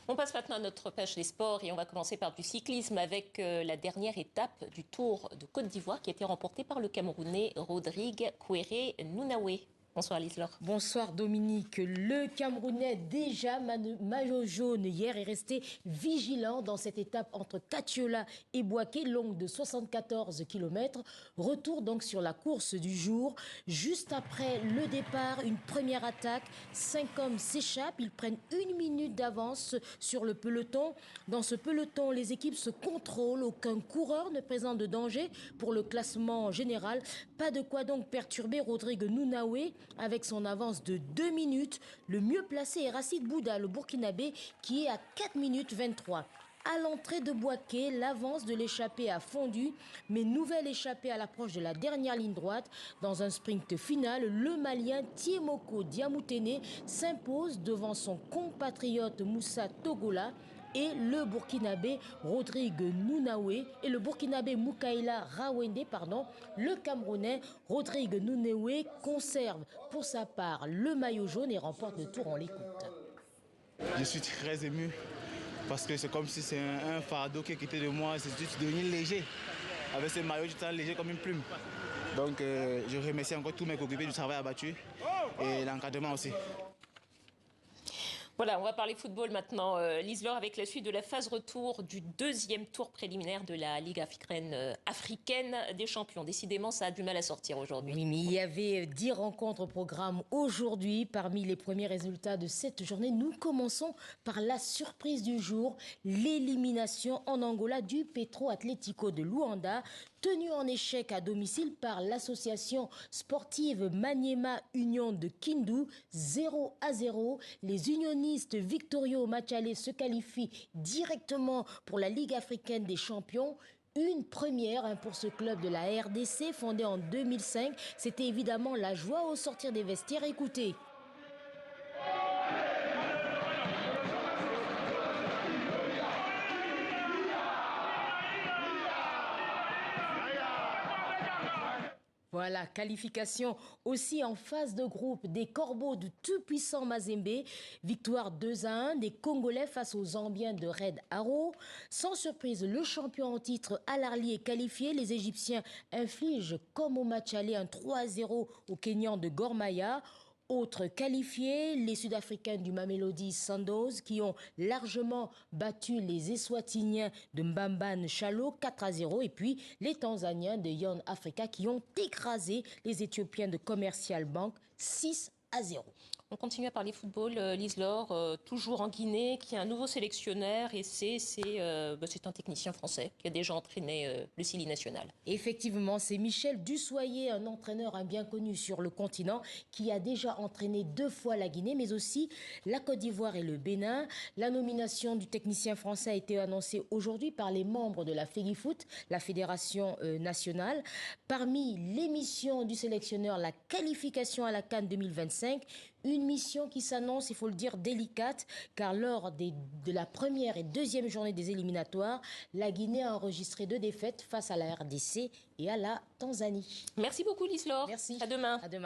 On passe maintenant à notre page des sports et on va commencer par du cyclisme avec la dernière étape du Tour de Côte d'Ivoire qui a été remportée par le Camerounais Rodrigue Kouéré-Nounaoué. Bonsoir Lise-Laure. Bonsoir Dominique. Le Camerounais, déjà maillot jaune hier, est resté vigilant dans cette étape entre Katiola et Bouaké, longue de 74 km. Retour donc sur la course du jour. Juste après le départ, une première attaque. 5 hommes s'échappent. Ils prennent 1 minute d'avance sur le peloton. Dans ce peloton, les équipes se contrôlent. Aucun coureur ne présente de danger pour le classement général. Pas de quoi donc perturber Rodrigue Nounaoué. Avec son avance de 2 minutes, le mieux placé est Racine Bouda, le Burkinabé, qui est à 4 minutes 23. À l'entrée de Bouaké, l'avance de l'échappée a fondu, mais nouvelle échappée à l'approche de la dernière ligne droite. Dans un sprint final, le Malien Tiemoko Diamoutene s'impose devant son compatriote Moussa Togola et le Burkinabé Rodrigue Nounaoué et le Burkinabé Moukaïla Rawende, le Camerounais Rodrigue Nounaoué conserve pour sa part le maillot jaune et remporte le Tour. On l'écoute. Je suis très ému parce que c'est comme si c'est un fardeau qui est quitté de moi. C'est juste devenu léger. Avec ce maillot, je suis léger comme une plume. Donc je remercie encore tous mes coéquipiers du travail abattu et l'encadrement aussi. Voilà, on va parler football maintenant, Lise-Laure, avec la suite de la phase retour du deuxième tour préliminaire de la Ligue africaine des champions. Décidément, ça a du mal à sortir aujourd'hui. Oui, mais il y avait 10 rencontres au programme aujourd'hui. Parmi les premiers résultats de cette journée, nous commençons par la surprise du jour, l'élimination en Angola du Petro Atlético de Luanda, tenu en échec à domicile par l'association sportive Maniema Union de Kindu, 0-0. Les unionistes victorieux au match aller se qualifient directement pour la Ligue africaine des champions. Une première pour ce club de la RDC fondé en 2005. C'était évidemment la joie au sortir des vestiaires. Écoutez. Voilà, qualification aussi en phase de groupe des Corbeaux du tout-puissant Mazembe. Victoire 2-1 des Congolais face aux Zambiens de Red Arrow. Sans surprise, le champion en titre Al-Ahly est qualifié. Les Égyptiens infligent, comme au match aller, un 3-0 aux Kenyans de Gor Mahia. Autres qualifiés, les Sud-Africains du Mamelodi Sundowns qui ont largement battu les Eswatiniens de Mbambane Chalo 4-0 et puis les Tanzaniens de Young Africa qui ont écrasé les Éthiopiens de Commercial Bank 6-0. On continue à parler football, Lise-Laure, toujours en Guinée, qui a un nouveau sélectionneur et c'est un technicien français qui a déjà entraîné le Sili national. Effectivement, c'est Michel Dussoyer, un entraîneur bien connu sur le continent, qui a déjà entraîné 2 fois la Guinée, mais aussi la Côte d'Ivoire et le Bénin. La nomination du technicien français a été annoncée aujourd'hui par les membres de la FEGIFOOT, la fédération nationale. Parmi les missions du sélectionneur, la qualification à la CAN 2025, une mission qui s'annonce, il faut le dire, délicate, car lors de la première et deuxième journée des éliminatoires, la Guinée a enregistré 2 défaites face à la RDC et à la Tanzanie. Merci beaucoup Lise-Laure. Merci. À demain. À demain.